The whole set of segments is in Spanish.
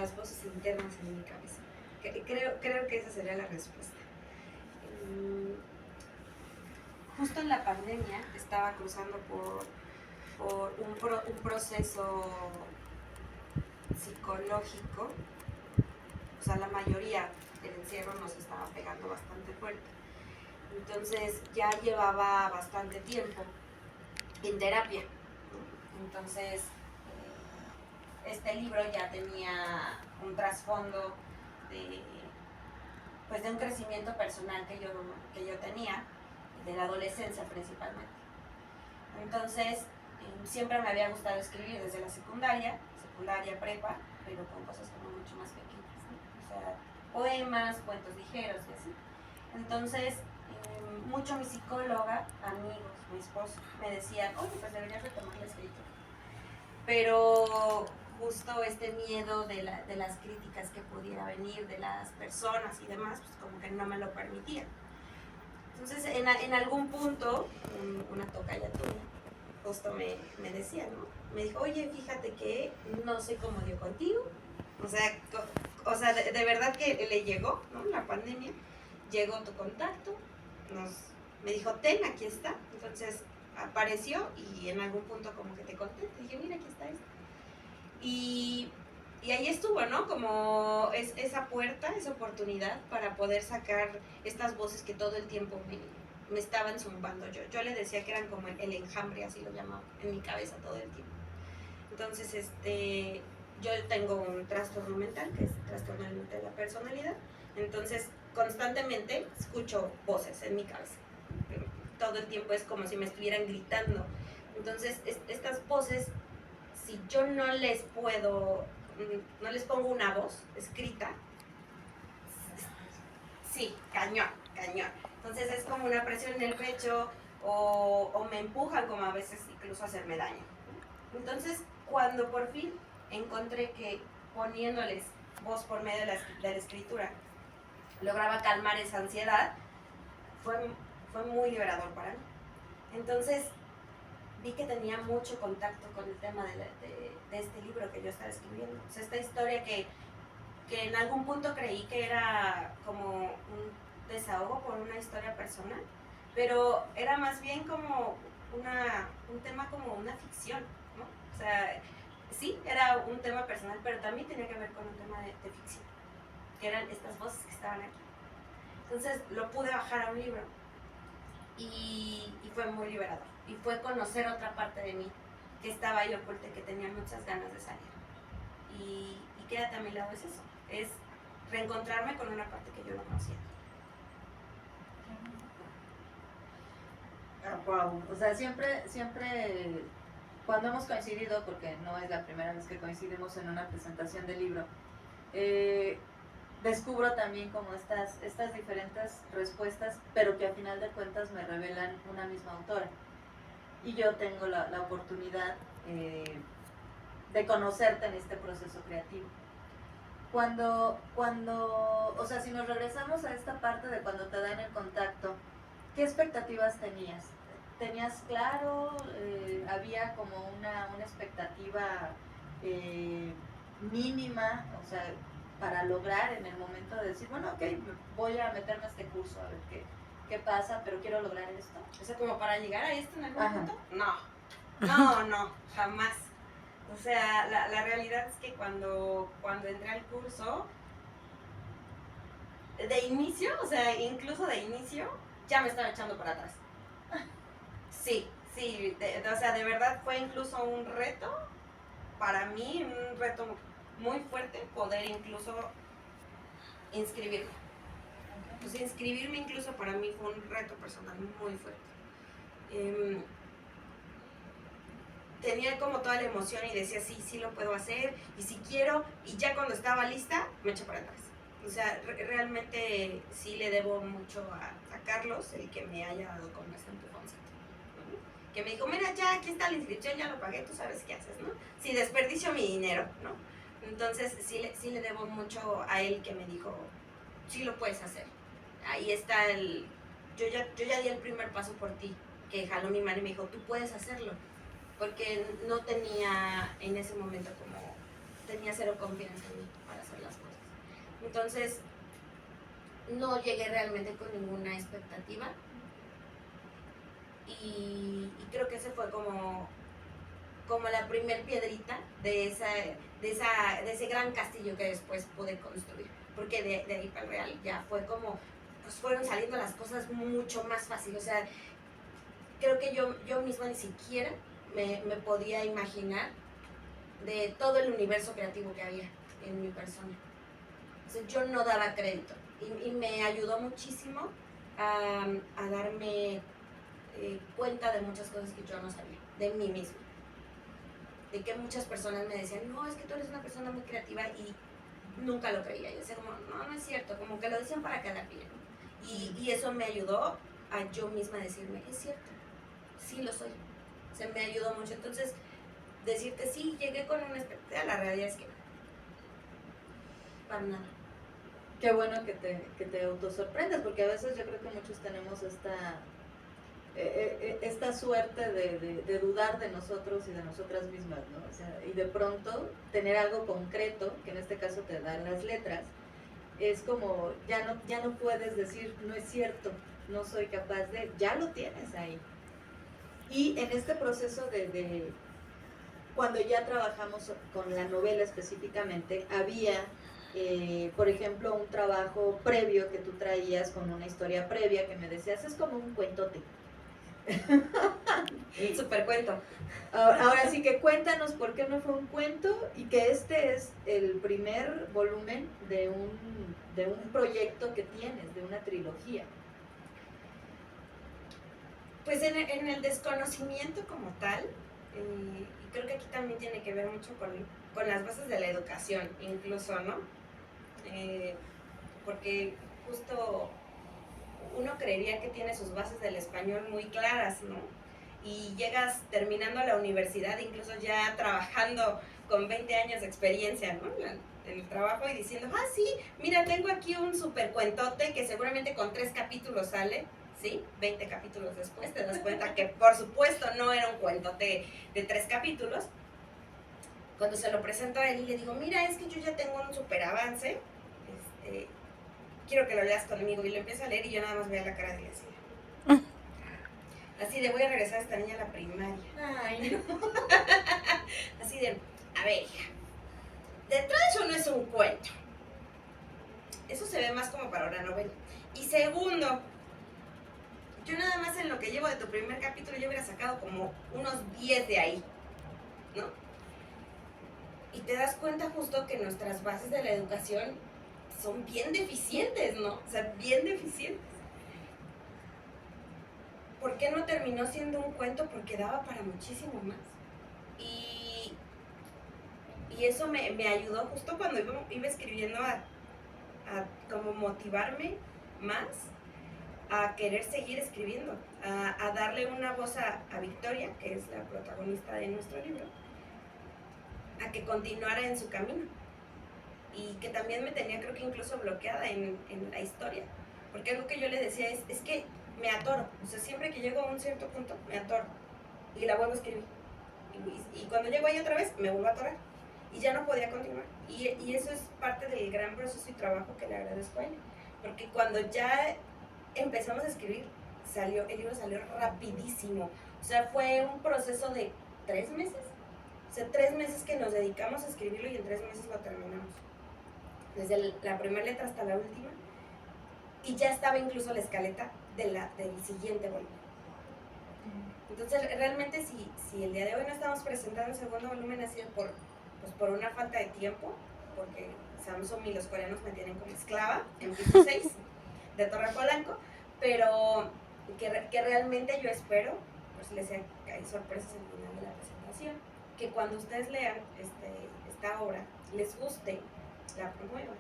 las voces internas en mi cabeza. Creo que esa sería la respuesta. Justo en la pandemia estaba cruzando por un proceso psicológico. O sea, la mayoría del encierro nos estaba pegando bastante fuerte. Entonces ya llevaba bastante tiempo en terapia. Entonces este libro ya tenía un trasfondo de un crecimiento personal que yo tenía, de la adolescencia principalmente. Entonces siempre me había gustado escribir desde la secundaria, prepa, pero con cosas como mucho más pequeñas, ¿no? O sea, poemas, cuentos ligeros y así. Entonces, mucho mi psicóloga, amigos, mi esposo, me decían, oye, pues deberías retomar la escritura. Pero justo este miedo de las críticas que pudiera venir de las personas y demás, pues como que no me lo permitía. Entonces, en algún punto, una tocaya tuya justo me decía, ¿no? Me dijo, oye, fíjate que no sé cómo dio contigo. O sea, de verdad que le llegó, ¿no? La pandemia, llegó tu contacto, me dijo, ten, aquí está. Entonces apareció y en algún punto como que te conté, te dije, mira, aquí está esto. Y ahí estuvo, ¿no? Como esa puerta, esa oportunidad para poder sacar estas voces que todo el tiempo me estaban zumbando. Yo le decía que eran como el enjambre, así lo llamaba, en mi cabeza todo el tiempo. Entonces, yo tengo un trastorno mental, que es trastorno de la personalidad. Entonces, constantemente escucho voces en mi cabeza. Todo el tiempo es como si me estuvieran gritando. Entonces, estas voces, si yo no les pongo una voz escrita, sí, cañón. Entonces es como una presión en el pecho o me empujan como a veces incluso a hacerme daño. Entonces, cuando por fin encontré que poniéndoles voz por medio de la escritura lograba calmar esa ansiedad, fue muy liberador para mí. Entonces, vi que tenía mucho contacto con el tema de este libro que yo estaba escribiendo. O sea, esta historia que en algún punto creí que era como un desahogo por una historia personal, pero era más bien como un tema como una ficción, ¿no? O sea, sí, era un tema personal, pero también tenía que ver con un tema de ficción, que eran estas voces que estaban aquí. Entonces lo pude bajar a un libro y fue muy liberador. Y fue conocer otra parte de mí que estaba ahí oculta y que tenía muchas ganas de salir. Y quédate a mi lado, es eso, es reencontrarme con una parte que yo no conocía. Wow. O sea, siempre cuando hemos coincidido, porque no es la primera vez que coincidimos en una presentación de libro, descubro también como estas diferentes respuestas, pero que a final de cuentas me revelan una misma autora. Y yo tengo la oportunidad de conocerte en este proceso creativo. Cuando, o sea, si nos regresamos a esta parte de cuando te dan el contacto, ¿qué expectativas tenías? ¿Tenías claro? ¿Había como una expectativa mínima? O sea, para lograr en el momento de decir, bueno, ok, voy a meterme a este curso a ver qué pasa, pero quiero lograr esto. O sea, como para llegar a esto en algún Ajá. punto, no, jamás. O sea, la realidad es que cuando entré al curso, de inicio, o sea, incluso de inicio, ya me estaba echando para atrás. Sí, o sea, de verdad fue incluso un reto, para mí, un reto muy fuerte poder incluso inscribirme. Pues inscribirme incluso para mí fue un reto personal muy fuerte. Tenía como toda la emoción y decía, sí lo puedo hacer, y si quiero, y ya cuando estaba lista, me eché para atrás. O sea, realmente sí le debo mucho a Carlos, el que me haya dado como ese empujoncito, ¿no? Que me dijo, mira, ya aquí está la inscripción, ya lo pagué, tú sabes qué haces, ¿no? Si desperdicio mi dinero, ¿no? Entonces sí le debo mucho a él, que me dijo, sí lo puedes hacer. Ahí está yo ya di el primer paso por ti, que jaló mi mano y me dijo, tú puedes hacerlo. Porque no tenía en ese momento como tenía cero confianza en mí para hacer las cosas. Entonces, no llegué realmente con ninguna expectativa. Y creo que ese fue como la primer piedrita de ese gran castillo que después pude construir. Porque de ahí para el Real ya fue como, pues fueron saliendo las cosas mucho más fácil. O sea, creo que yo misma ni siquiera me podía imaginar de todo el universo creativo que había en mi persona. O sea, yo no daba crédito y me ayudó muchísimo a darme cuenta de muchas cosas que yo no sabía, de mí misma. De que muchas personas me decían, no, es que tú eres una persona muy creativa, y nunca lo creía. Yo decía como, no es cierto, como que lo decían para quedar bien. Y eso me ayudó a yo misma decirme, es cierto, sí lo soy. O sea, me ayudó mucho. Entonces, decirte, sí, llegué con una expectativa, la realidad es que para nada. Qué bueno que te autosorprendas, porque a veces yo creo que muchos tenemos esta suerte de dudar de nosotros y de nosotras mismas, ¿no? O sea, y de pronto tener algo concreto, que en este caso te dan las letras, es como, ya no puedes decir, no es cierto, no soy capaz de, ya lo tienes ahí. Y en este proceso de cuando ya trabajamos con la novela específicamente, había, por ejemplo, un trabajo previo que tú traías con una historia previa que me decías, es como un cuentote. Super cuento. Ahora sí que cuéntanos por qué no fue un cuento y que este es el primer volumen de un proyecto que tienes, de una trilogía. Pues en el desconocimiento como tal, y creo que aquí también tiene que ver mucho con las bases de la educación, incluso, ¿no? Porque justo uno creería que tiene sus bases del español muy claras, ¿no? Y llegas terminando la universidad, incluso ya trabajando con 20 años de experiencia, ¿no? En el trabajo, y diciendo, sí, mira, tengo aquí un super cuentote que seguramente con 3 capítulos sale, ¿sí? 20 capítulos después te das cuenta que por supuesto no era un cuentote de 3 capítulos. Cuando se lo presento a él y le digo, mira, es que yo ya tengo un super avance, quiero que lo leas conmigo, y lo empiezo a leer y yo nada más veía la cara de él así de, voy a regresar a esta niña a la primaria. Ay, no. Así de, a ver, hija, de entrada eso no es un cuento, eso se ve más como para una novela. Y segundo, yo nada más en lo que llevo de tu primer capítulo yo hubiera sacado como unos 10 de ahí, ¿no? Y te das cuenta justo que nuestras bases de la educación son bien deficientes, ¿no? O sea, bien deficientes. ¿Por qué no terminó siendo un cuento? Porque daba para muchísimo más. Y eso me ayudó justo cuando iba escribiendo a como motivarme más a querer seguir escribiendo, a darle una voz a Victoria, que es la protagonista de nuestro libro, a que continuara en su camino. Y que también me tenía, creo que incluso bloqueada en la historia. Porque algo que yo le decía es que me atoro. O sea, siempre que llego a un cierto punto, me atoro. Y la vuelvo a escribir. Y cuando llego ahí otra vez, me vuelvo a atorar. Y ya no podía continuar. Y eso es parte del gran proceso y trabajo que le agradezco a ella. Porque cuando ya empezamos a escribir, el libro salió rapidísimo. O sea, fue un proceso de 3 meses. O sea, 3 meses que nos dedicamos a escribirlo y en 3 meses lo terminamos. Desde la primera letra hasta la última. Y ya estaba incluso la escaleta del siguiente volumen. Entonces, realmente, si el día de hoy no estamos presentando el segundo volumen, ha sido por una falta de tiempo, porque Samsung y los coreanos me tienen como esclava en piso 6 de Torre Polanco, pero que realmente yo espero, pues les hay sorpresas al final de la presentación, que cuando ustedes lean esta obra, les guste, la promuevan.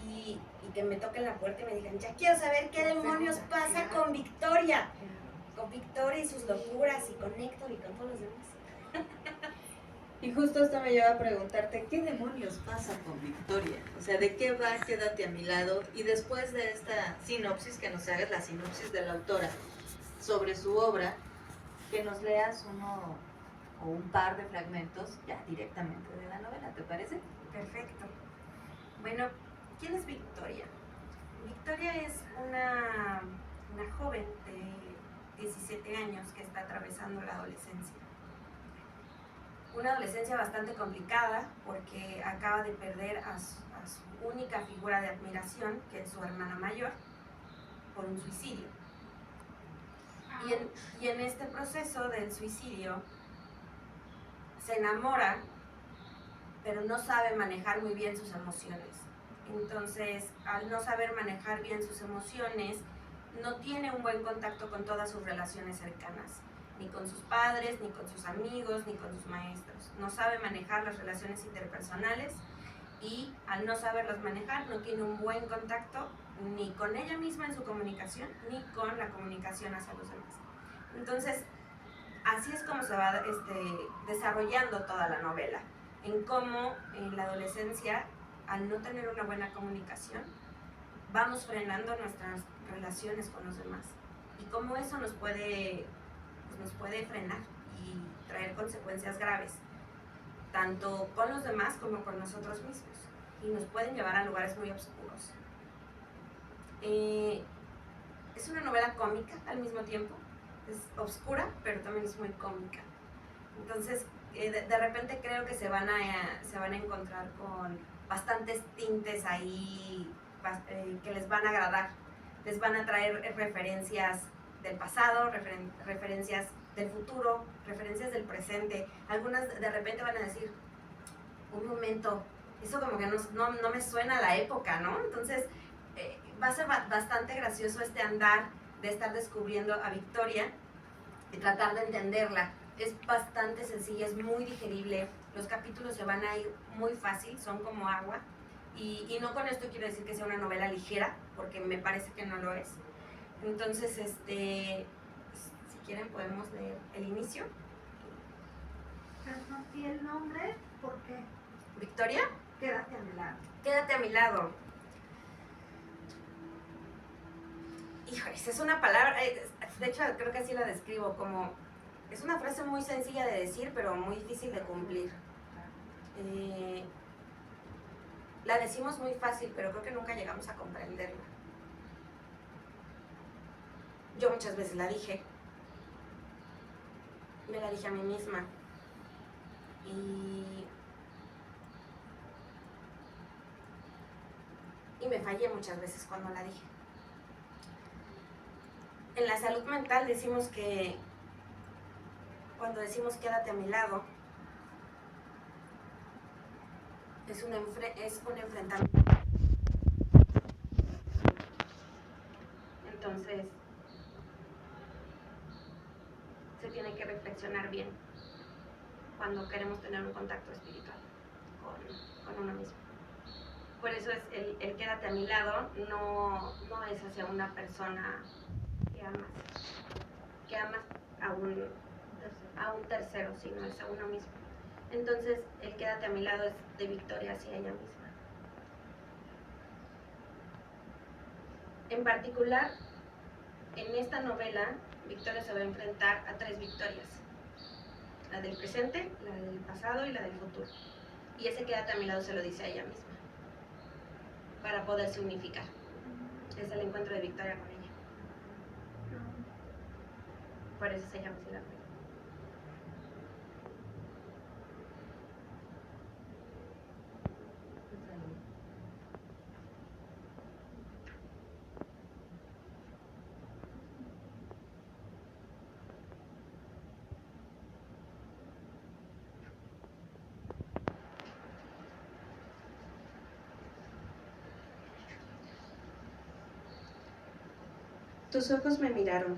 Y que me toquen la puerta y me digan, ya quiero saber qué demonios pasa con Victoria. Con Victoria y sus locuras, y con Héctor y con todos los demás. Y justo esto me lleva a preguntarte, ¿qué demonios pasa con Victoria? O sea, ¿de qué va? Quédate a mi lado. Y después de esta sinopsis, que nos hagas la sinopsis de la autora sobre su obra, que nos leas o un par de fragmentos ya directamente de la novela, ¿te parece? Perfecto. Bueno, ¿quién es Victoria? Victoria es una joven de 17 años que está atravesando la adolescencia. Una adolescencia bastante complicada porque acaba de perder a su única figura de admiración, que es su hermana mayor, por un suicidio. Y en este proceso del suicidio se enamora, pero no sabe manejar muy bien sus emociones. Entonces, al no saber manejar bien sus emociones, no tiene un buen contacto con todas sus relaciones cercanas, ni con sus padres, ni con sus amigos, ni con sus maestros. No sabe manejar las relaciones interpersonales y al no saberlas manejar, no tiene un buen contacto ni con ella misma en su comunicación, ni con la comunicación hacia los demás. Entonces, así es como se va desarrollando toda la novela, en cómo en la adolescencia, al no tener una buena comunicación, vamos frenando nuestras relaciones con los demás y cómo eso nos puede frenar y traer consecuencias graves, tanto con los demás como con nosotros mismos, y nos pueden llevar a lugares muy oscuros. Es una novela cómica al mismo tiempo, es oscura, pero también es muy cómica. Entonces, de repente creo que se van a encontrar con bastantes tintes ahí que les van a agradar. Les van a traer referencias del pasado, referencias del futuro, referencias del presente. Algunas de repente van a decir, un momento, eso como que no me suena a la época, ¿no? Entonces, va a ser bastante gracioso este andar de estar descubriendo a Victoria y tratar de entenderla. Es bastante sencilla, es muy digerible, los capítulos se van a ir muy fácil, son como agua, y no con esto quiero decir que sea una novela ligera, porque me parece que no lo es. Entonces, si quieren podemos leer el inicio. ¿Y el nombre? ¿Por qué? Victoria, Quédate a mi lado. quédate a mi lado. Híjoles, es una palabra, de hecho creo que así la describo, como es una frase muy sencilla de decir, pero muy difícil de cumplir. La decimos muy fácil, pero creo que nunca llegamos a comprenderla. Yo muchas veces la dije, me la dije a mí misma, y me fallé muchas veces cuando la dije. En la salud mental decimos que cuando decimos quédate a mi lado, es un enfrentamiento. Entonces, se tiene que reflexionar bien cuando queremos tener un contacto espiritual con uno mismo. Por eso es el quédate a mi lado, no es hacia una persona que amas a un tercero, sino es a uno mismo. Entonces, el quédate a mi lado es de Victoria hacia ella misma. En particular, en esta novela, Victoria se va a enfrentar a 3 Victorias: la del presente, la del pasado y la del futuro. Y ese quédate a mi lado se lo dice a ella misma, para poderse unificar. Es el encuentro de Victoria con ella. Por eso se llama así la novela. Tus ojos me miraron,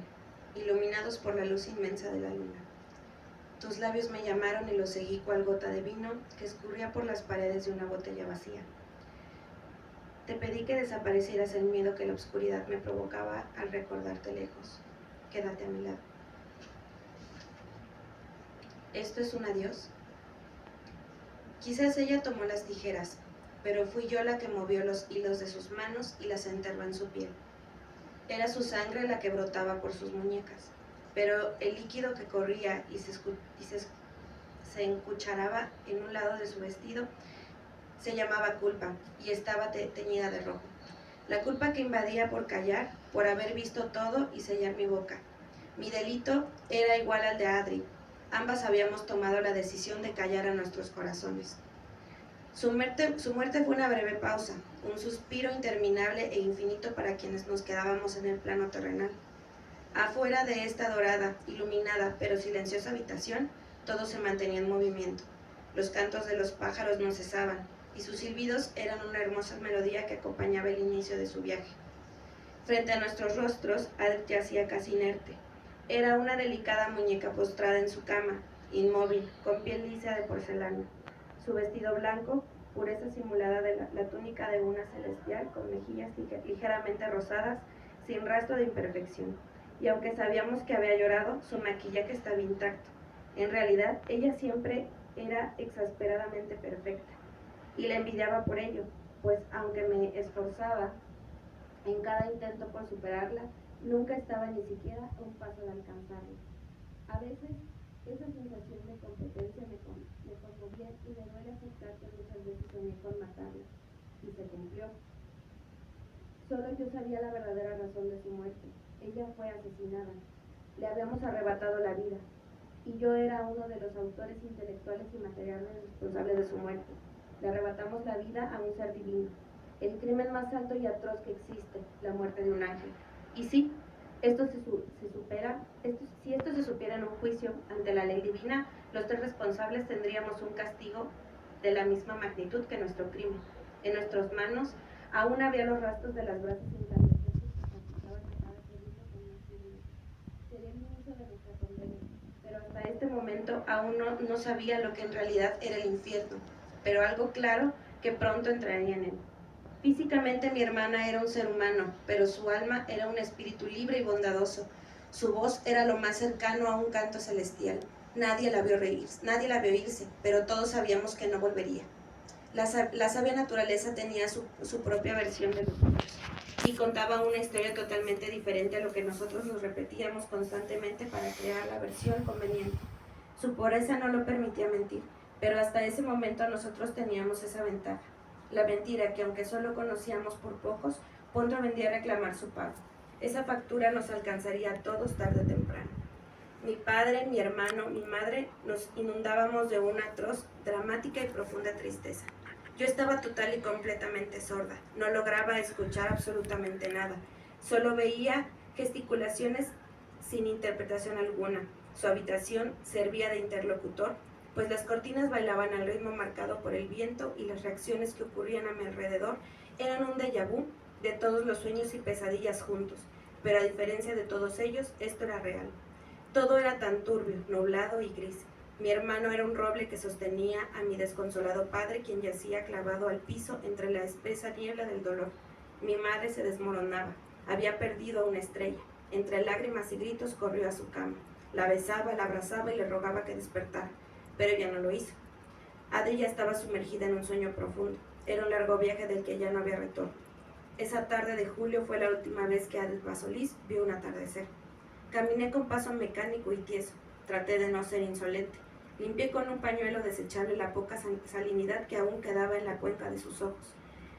iluminados por la luz inmensa de la luna. Tus labios me llamaron y los seguí cual gota de vino que escurría por las paredes de una botella vacía. Te pedí que desaparecieras el miedo que la oscuridad me provocaba al recordarte lejos. Quédate a mi lado. ¿Esto es un adiós? Quizás ella tomó las tijeras, pero fui yo la que movió los hilos de sus manos y las enterró en su piel. Era su sangre la que brotaba por sus muñecas, pero el líquido que corría y se se encucharaba en un lado de su vestido se llamaba culpa y estaba teñida de rojo. La culpa que invadía por callar, por haber visto todo y sellar mi boca. Mi delito era igual al de Adri. Ambas habíamos tomado la decisión de callar a nuestros corazones. Su muerte fue una breve pausa, un suspiro interminable e infinito para quienes nos quedábamos en el plano terrenal. Afuera de esta dorada, iluminada pero silenciosa habitación, todo se mantenía en movimiento. Los cantos de los pájaros no cesaban, y sus silbidos eran una hermosa melodía que acompañaba el inicio de su viaje. Frente a nuestros rostros, Adri yacía casi inerte. Era una delicada muñeca postrada en su cama, inmóvil, con piel lisa de porcelana. Su vestido blanco, pureza simulada de la túnica de una celestial, con mejillas ligeramente rosadas, sin rastro de imperfección. Y aunque sabíamos que había llorado, su maquillaje estaba intacto. En realidad, ella siempre era exasperadamente perfecta. Y la envidiaba por ello, pues aunque me esforzaba en cada intento por superarla, nunca estaba ni siquiera a un paso de alcanzarla. A veces, esa sensación de competencia me conmovía y me duele aceptar que muchas veces soñé con matarla, y se cumplió. Solo yo sabía la verdadera razón de su muerte. Ella fue asesinada. Le habíamos arrebatado la vida, y yo era uno de los autores intelectuales y materiales responsables de su muerte. Le arrebatamos la vida a un ser divino, el crimen más alto y atroz que existe, la muerte de un ángel. Y sí, si esto se supiera en un juicio ante la ley divina, los tres responsables tendríamos un castigo de la misma magnitud que nuestro crimen. En nuestras manos aún había los rastros de las brasas incandescentes que salpicaban a cada segundo con una firmeza. Sería el inicio de nuestra condena, pero hasta este momento aún no sabía lo que en realidad era el infierno, pero algo claro que pronto entraría en él. Físicamente mi hermana era un ser humano, pero su alma era un espíritu libre y bondadoso. Su voz era lo más cercano a un canto celestial. Nadie la vio irse, pero todos sabíamos que no volvería. La sabia naturaleza tenía su propia versión de los hechos y contaba una historia totalmente diferente a lo que nosotros nos repetíamos constantemente para crear la versión conveniente. Su pureza no lo permitía mentir, pero hasta ese momento nosotros teníamos esa ventaja. La mentira que, aunque solo conocíamos por pocos, pronto vendría a reclamar su pago. Esa factura nos alcanzaría a todos tarde o temprano. Mi padre, mi hermano, mi madre nos inundábamos de una atroz, dramática y profunda tristeza. Yo estaba total y completamente sorda, no lograba escuchar absolutamente nada, solo veía gesticulaciones sin interpretación alguna. Su habitación servía de interlocutor, pues las cortinas bailaban al ritmo marcado por el viento y las reacciones que ocurrían a mi alrededor eran un déjà vu de todos los sueños y pesadillas juntos, pero a diferencia de todos ellos, esto era real. Todo era tan turbio, nublado y gris. Mi hermano era un roble que sostenía a mi desconsolado padre, quien yacía clavado al piso entre la espesa niebla del dolor. Mi madre se desmoronaba, había perdido a una estrella. Entre lágrimas y gritos corrió a su cama. La besaba, la abrazaba y le rogaba que despertara, pero ella no lo hizo. Adri ya estaba sumergida en un sueño profundo. Era un largo viaje del que ya no había retorno. Esa tarde de julio fue la última vez que Adri Solís vio un atardecer. Caminé con paso mecánico y tieso. Traté de no ser insolente. Limpié con un pañuelo desechable la poca salinidad que aún quedaba en la cuenca de sus ojos.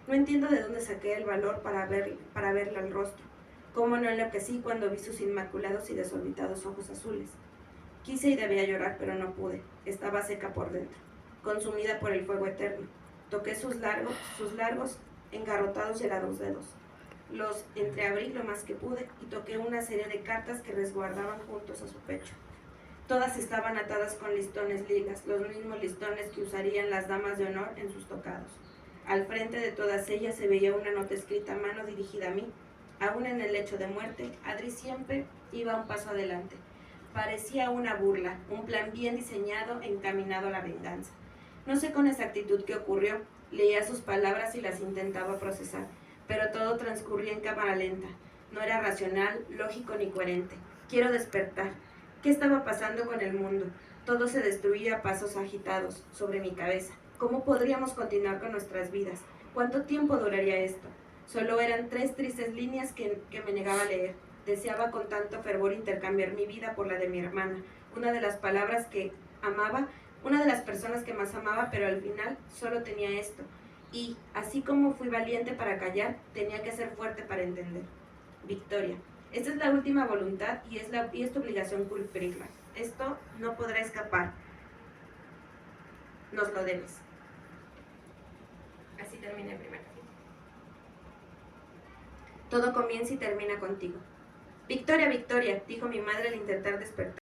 No entiendo de dónde saqué el valor para verle al rostro. Cómo no enloquecí cuando vi sus inmaculados y desorbitados ojos azules. Quise y debía llorar, pero no pude. Estaba seca por dentro, consumida por el fuego eterno. Toqué sus largos, engarrotados y helados dedos. Los entreabrí lo más que pude y toqué una serie de cartas que resguardaban juntos a su pecho. Todas estaban atadas con listones ligas, los mismos listones que usarían las damas de honor en sus tocados. Al frente de todas ellas se veía una nota escrita a mano dirigida a mí. Aún en el lecho de muerte, Adri siempre iba un paso adelante. Parecía una burla, un plan bien diseñado encaminado a la venganza. No sé con exactitud qué ocurrió. Leía sus palabras y las intentaba procesar, pero todo transcurría en cámara lenta. No era racional, lógico ni coherente. Quiero despertar. ¿Qué estaba pasando con el mundo? Todo se destruía a pasos agitados sobre mi cabeza. ¿Cómo podríamos continuar con nuestras vidas? ¿Cuánto tiempo duraría esto? Solo eran 3 tristes líneas que me negaba a leer. Deseaba con tanto fervor intercambiar mi vida por la de mi hermana, una de las palabras que amaba, una de las personas que más amaba, pero al final solo tenía esto. Y, así como fui valiente para callar, tenía que ser fuerte para entender. Victoria. Esta es la última voluntad y es tu obligación cumplirla. Esto no podrá escapar. Nos lo debes. Así termina el primer capítulo. Todo comienza y termina contigo. Victoria, Victoria, dijo mi madre al intentar despertar.